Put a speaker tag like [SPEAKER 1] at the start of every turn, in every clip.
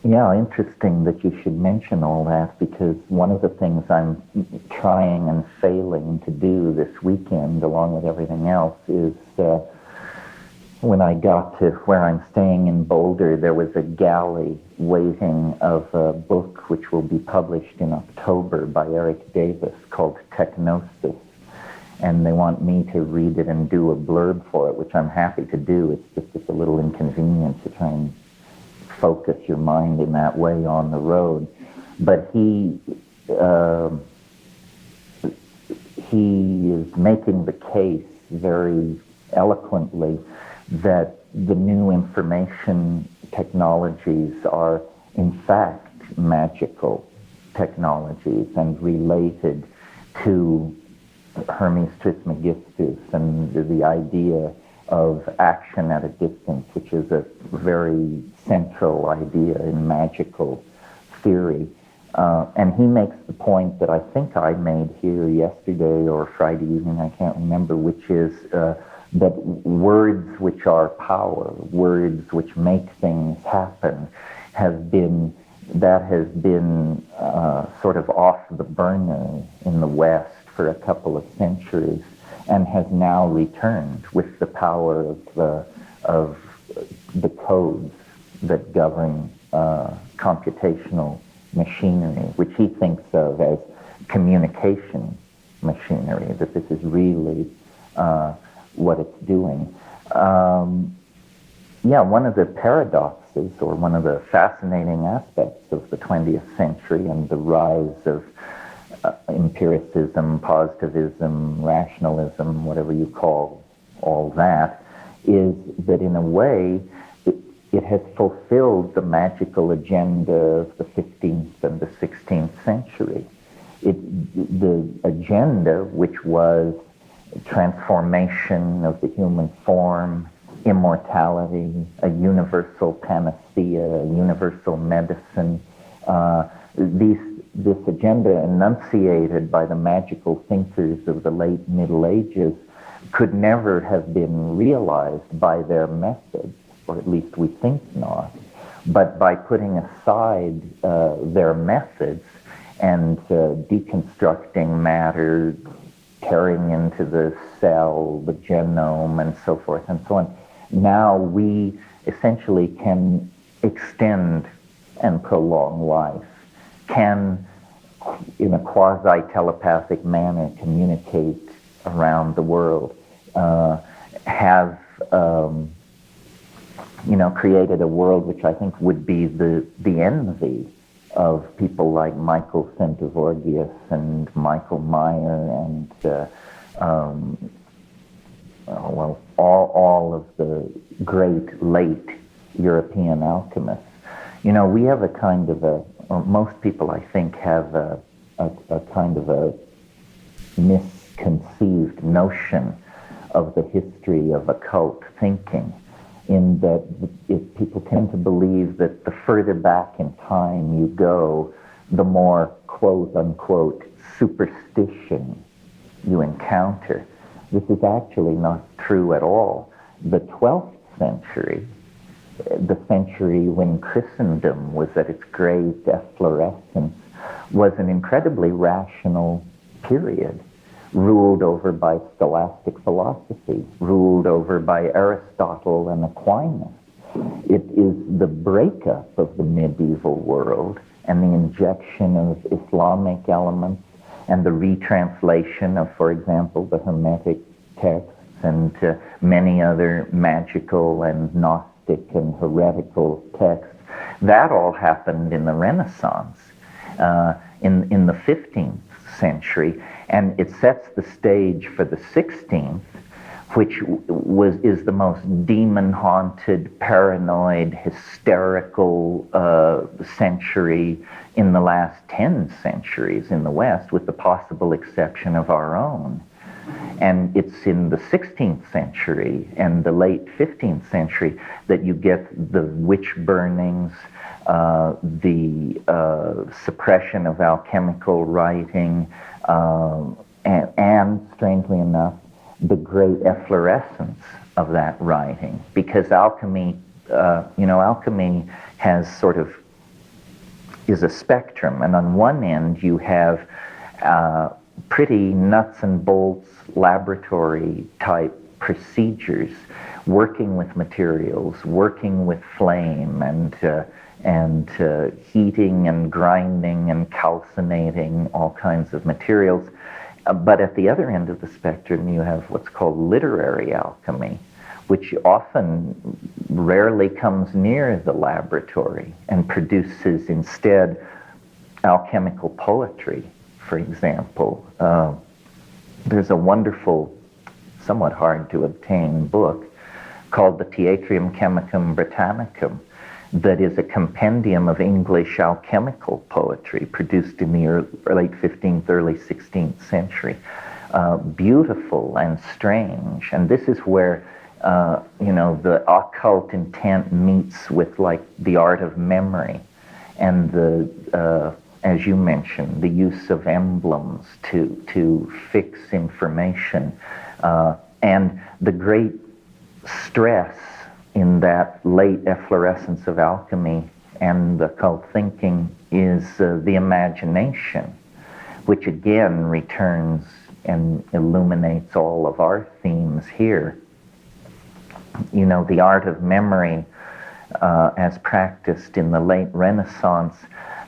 [SPEAKER 1] Yeah, interesting that you should mention all that, because one of the things I'm trying and failing to do this weekend, along with everything else, is when I got to where I'm staying in Boulder, there was a galley waiting of a book which will be published in October by Eric Davis called Technosis. And they want me to read it and do a blurb for it, which I'm happy to do. It's a little inconvenient to try and focus your mind in that way on the road. But he is making the case very eloquently that the new information technologies are in fact magical technologies and related to Hermes Trismegistus and the idea of action at a distance, which is a very central idea in magical theory. And he makes the point that I think I made here yesterday or Friday evening, I can't remember, which is that words which are power, words which make things happen, has been sort of off the burner in the West for a couple of centuries, and has now returned with the power of the codes that govern computational machinery, which he thinks of as communication machinery, that this is really what it's doing. One of the paradoxes, or one of the fascinating aspects of the 20th century and the rise of empiricism, positivism, rationalism, whatever you call all that, is that in a way it has fulfilled the magical agenda of the 15th and the 16th century. The agenda, which was transformation of the human form, immortality, a universal panacea, a universal medicine, this agenda enunciated by the magical thinkers of the late Middle Ages could never have been realized by their methods, or at least we think not. But by putting aside their methods and deconstructing matter, tearing into the cell, the genome, and so forth and so on, now we essentially can extend and prolong life, can, in a quasi-telepathic manner, communicate around the world, have created a world which I think would be the envy of people like Michael Centivorgius and Michael Meyer and all of the great late European alchemists. We have a kind of or most people, I think, have a kind of a misconceived notion of the history of occult thinking, in that people tend to believe that the further back in time you go, the more quote-unquote superstition you encounter. This is actually not true at all. The 12th century, the century when Christendom was at its great efflorescence, was an incredibly rational period, ruled over by scholastic philosophy, ruled over by Aristotle and Aquinas. It is the breakup of the medieval world and the injection of Islamic elements and the retranslation of, for example, the Hermetic texts and many other magical and Gnostic and heretical texts. That all happened in the Renaissance, in the 15th century, and it sets the stage for the 16th, which is the most demon-haunted, paranoid, hysterical century in the last 10 centuries in the West, with the possible exception of our own. And it's in the 16th century and the late 15th century that you get the witch burnings, the suppression of alchemical writing, and strangely enough, the great efflorescence of that writing. Because alchemy, alchemy has sort of is a spectrum, and on one end you have pretty nuts and bolts laboratory type procedures, working with materials, working with flame, and heating and grinding and calcinating all kinds of materials. But at the other end of the spectrum, you have what's called literary alchemy, which often rarely comes near the laboratory and produces instead alchemical poetry, for example. There's a wonderful, somewhat hard to obtain book called the Theatrium Chemicum Britannicum that is a compendium of English alchemical poetry produced in the late 15th, early 16th century. Beautiful and strange. And this is where the occult intent meets with like the art of memory and the, as you mentioned, the use of emblems to fix information. And the great stress in that late efflorescence of alchemy and occult thinking is the imagination, which again returns and illuminates all of our themes here. You know, the art of memory, as practiced in the late Renaissance,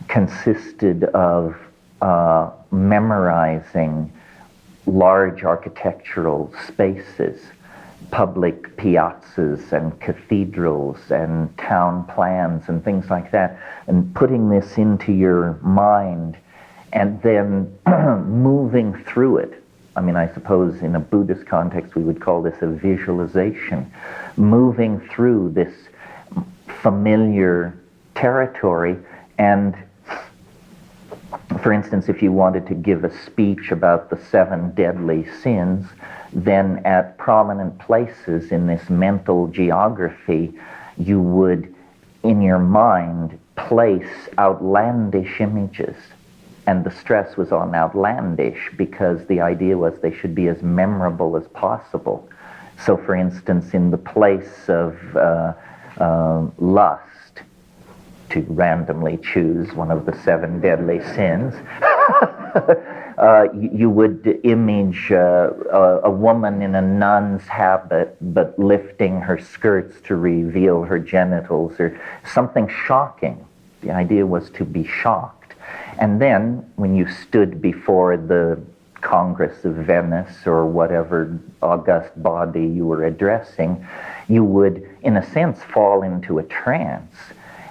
[SPEAKER 1] consisted of memorizing large architectural spaces, public piazzas and cathedrals and town plans and things like that, and putting this into your mind and then moving through it. I mean, I suppose in a Buddhist context we would call this a visualization, moving through this familiar territory. And for instance, if you wanted to give a speech about the 7 deadly sins, then at prominent places in this mental geography, you would, in your mind, place outlandish images. And the stress was on outlandish because the idea was they should be as memorable as possible. So, for instance, in the place of lust, to randomly choose one of the 7 deadly sins, you would image a woman in a nun's habit but lifting her skirts to reveal her genitals, or something shocking. The idea was to be shocked. And then when you stood before the Congress of Venice or whatever august body you were addressing, you would, in a sense, fall into a trance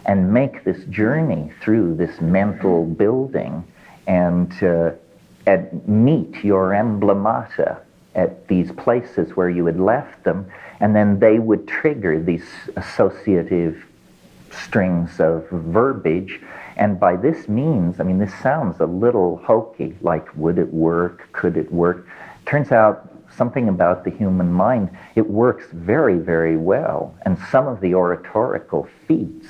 [SPEAKER 1] and make this journey through this mental building and meet your emblemata at these places where you had left them, and then they would trigger these associative strings of verbiage. And by this means, I mean, this sounds a little hokey, like would it work, could it work? Turns out something about the human mind, it works very, very well. And some of the oratorical feats,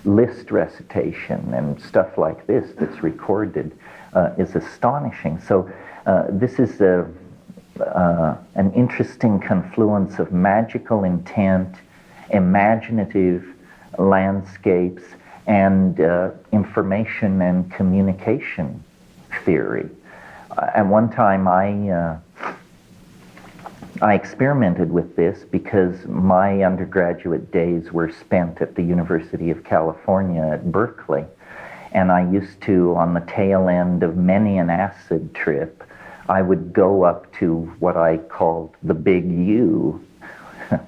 [SPEAKER 1] list recitation and stuff like this that's recorded, is astonishing. So this is an interesting confluence of magical intent, imaginative landscapes, and information and communication theory. At one time I experimented with this because my undergraduate days were spent at the University of California at Berkeley. And I used to, on the tail end of many an acid trip, I would go up to what I called the Big U,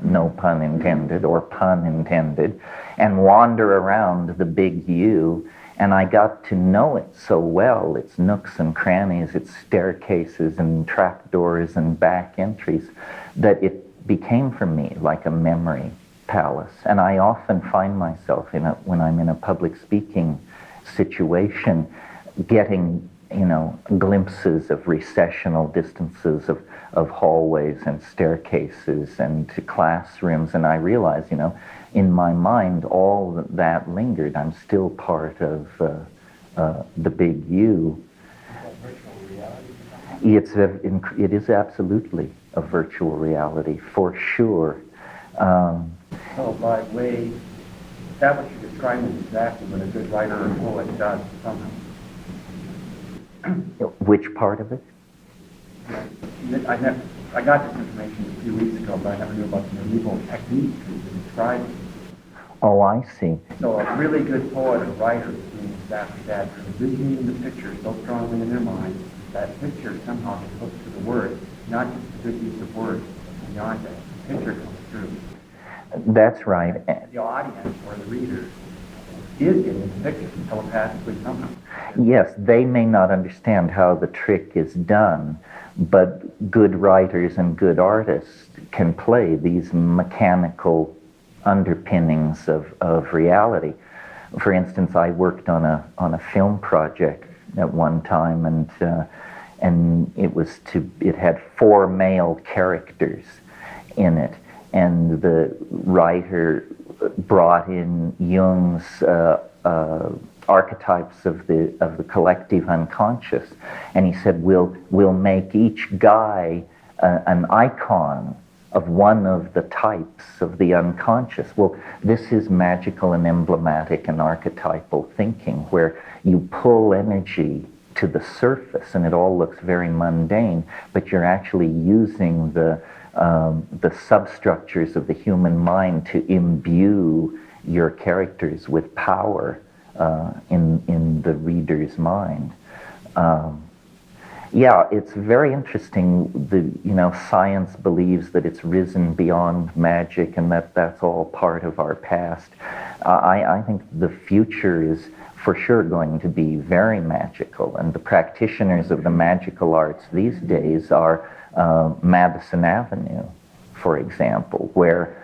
[SPEAKER 1] no pun intended, or pun intended, and wander around the Big U. And I got to know it so well, its nooks and crannies, its staircases and trapdoors and back entries, that it became for me like a memory palace. And I often find myself, when I'm in a public speaking situation, getting glimpses of recessional distances of hallways and staircases and to classrooms, and I realize, in my mind, all that lingered. I'm still part of the Big U. It is absolutely a virtual reality, for sure.
[SPEAKER 2] So by way, establish your describing exactly what a good writer or poet does somehow.
[SPEAKER 1] Which part of it?
[SPEAKER 2] I got this information a few weeks ago, but I never knew about the medieval techniques to describe it.
[SPEAKER 1] Oh, I see.
[SPEAKER 2] So a really good poet or writer is doing exactly that, envisioning the picture so strongly in their mind, that picture somehow gets hooked to the word, not just a good use of words. Beyond that, the picture comes through.
[SPEAKER 1] That's right.
[SPEAKER 2] The audience or the reader is getting the picture telepathically somehow.
[SPEAKER 1] Yes, they may not understand how the trick is done, but good writers and good artists can play these mechanical underpinnings of reality. For instance, I worked on a film project at one time, and it had 4 male characters in it, and the writer brought in Jung's archetypes of the collective unconscious, and he said, we'll make each guy an icon of one of the types of the unconscious. Well, this is magical and emblematic and archetypal thinking, where you pull energy to the surface and it all looks very mundane, but you're actually using the substructures of the human mind to imbue your characters with power in the reader's mind. Yeah, it's very interesting. Science believes that it's risen beyond magic and that's all part of our past. I think the future is for sure going to be very magical, and the practitioners of the magical arts these days are Madison Avenue, for example, where,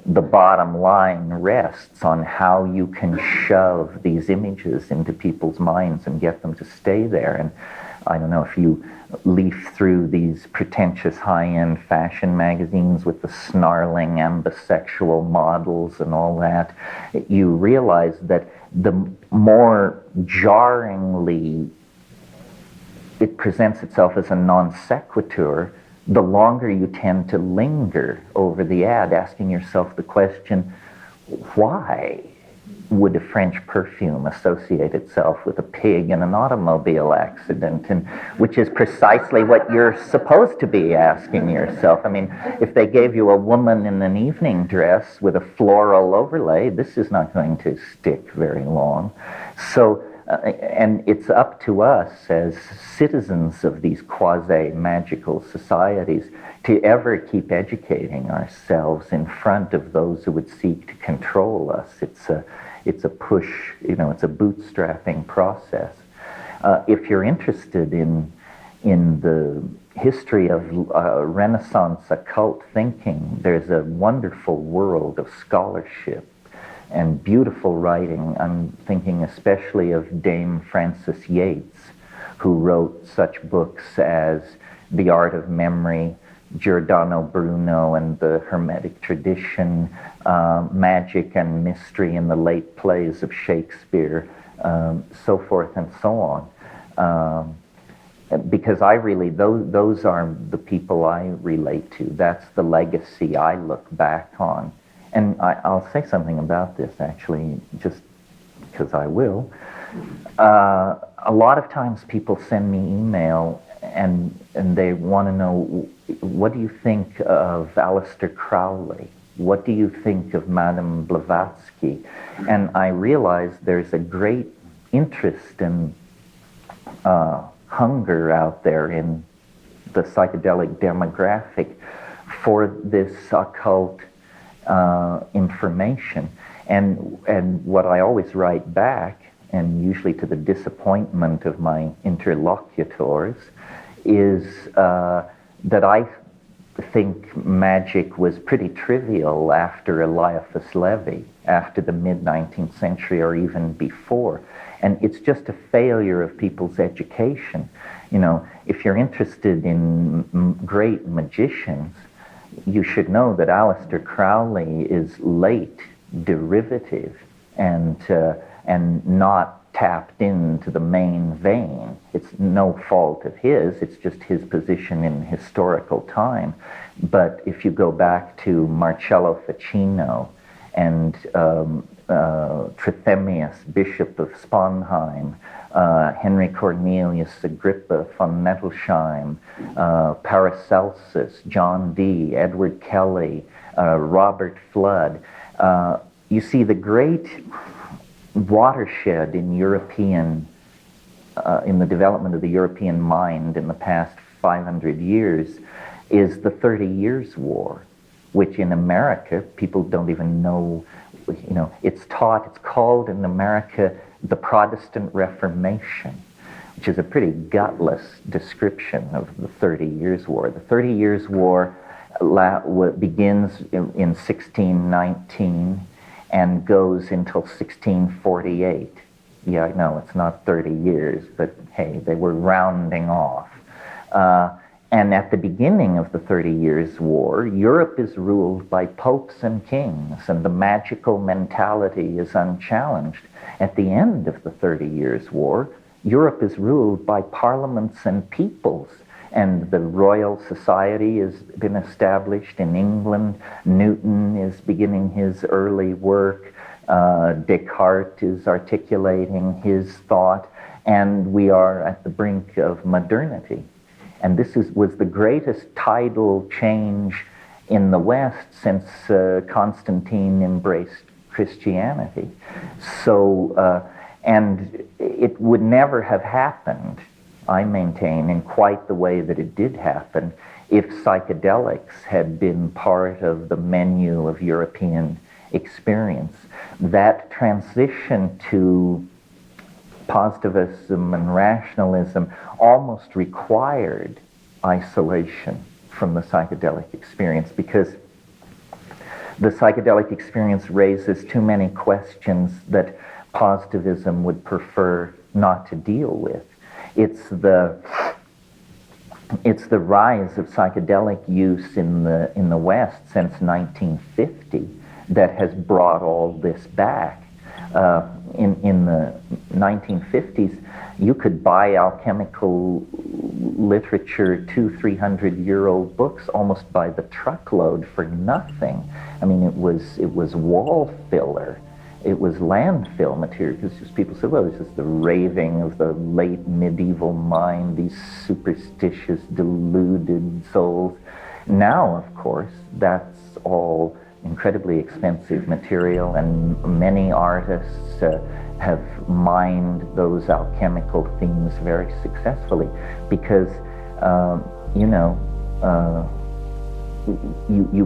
[SPEAKER 1] the bottom line rests on how you can shove these images into people's minds and get them to stay there. And I don't know, if you leaf through these pretentious high-end fashion magazines with the snarling ambisexual models and all that, you realize that the more jarringly it presents itself as a non sequitur, the longer you tend to linger over the ad, asking yourself the question, why would a French perfume associate itself with a pig in an automobile accident? And which is precisely what you're supposed to be asking yourself. I mean, if they gave you a woman in an evening dress with a floral overlay, this is not going to stick very long. So, and it's up to us as citizens of these quasi-magical societies to ever keep educating ourselves in front of those who would seek to control us. It's a push, it's a bootstrapping process. If you're interested in the history of Renaissance occult thinking, there's a wonderful world of scholarship and beautiful writing. I'm thinking especially of Dame Frances Yates, who wrote such books as The Art of Memory, Giordano Bruno and the Hermetic Tradition, Magic and Mystery in the Late Plays of Shakespeare, so forth and so on. Because those are the people I relate to. That's the legacy I look back on. And I'll say something about this, actually, just because I will. A lot of times people send me email and they want to know, what do you think of Aleister Crowley? What do you think of Madame Blavatsky? And I realize there's a great interest and hunger out there in the psychedelic demographic for this occult information. And what I always write back, and usually to the disappointment of my interlocutors, is that I think magic was pretty trivial after Éliphas Lévi, after the mid-19th century or even before. And it's just a failure of people's education. If you're interested in great magicians, you should know that Aleister Crowley is late derivative and not tapped into the main vein. It's no fault of his, it's just his position in historical time. But if you go back to Marsilio Ficino and Trithemius, Bishop of Sponheim, Henry Cornelius Agrippa von Nettelsheim, Paracelsus, John Dee, Edward Kelly, Robert Flood. You see, the great watershed in European, in the development of the European mind in the past 500 years is the 30 Years' War, which in America, people don't even know, it's called in America the Protestant Reformation, which is a pretty gutless description of the 30 Years' War. The 30 Years' War begins in 1619 and goes until 1648. Yeah, I know it's not 30 years, but hey, they were rounding off. And at the beginning of the 30 Years' War, Europe is ruled by popes and kings, and the magical mentality is unchallenged. At the end of the 30 Years' War, Europe is ruled by parliaments and peoples, and the Royal Society has been established in England. Newton is beginning his early work. Descartes is articulating his thought, and we are at the brink of modernity. And this was the greatest tidal change in the West since Constantine embraced Christianity. So, and it would never have happened, I maintain, in quite the way that it did happen if psychedelics had been part of the menu of European experience. That transition to positivism and rationalism almost required isolation from the psychedelic experience, because the psychedelic experience raises too many questions that positivism would prefer not to deal with. It's the rise of psychedelic use in the West since 1950 that has brought all this back. In the 1950s, you could buy alchemical literature, 200-300-year-old books almost by the truckload for nothing. I mean, it was wall filler. It was landfill material, because just people said, well, this is the raving of the late medieval mind, these superstitious, deluded souls. Now, of course, that's all incredibly expensive material, and many artists have mined those alchemical themes very successfully, because you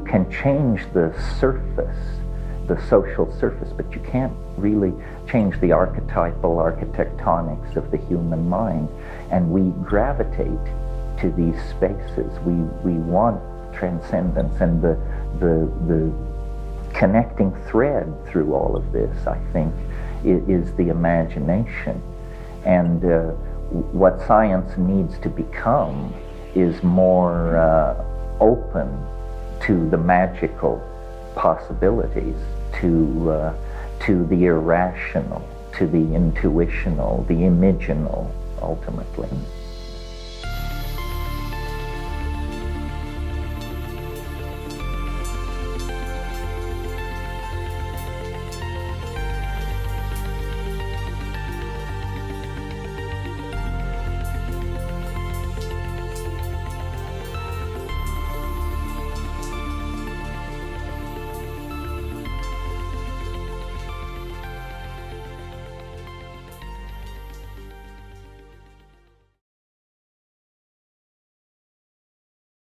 [SPEAKER 1] can change the surface, the social surface, but you can't really change the archetypal architectonics of the human mind. And we gravitate to these spaces. We want transcendence, and the connecting thread through all of this, I think, is the imagination. And what science needs to become is more open to the magical possibilities, to the irrational, to the intuitional, the imaginal, ultimately.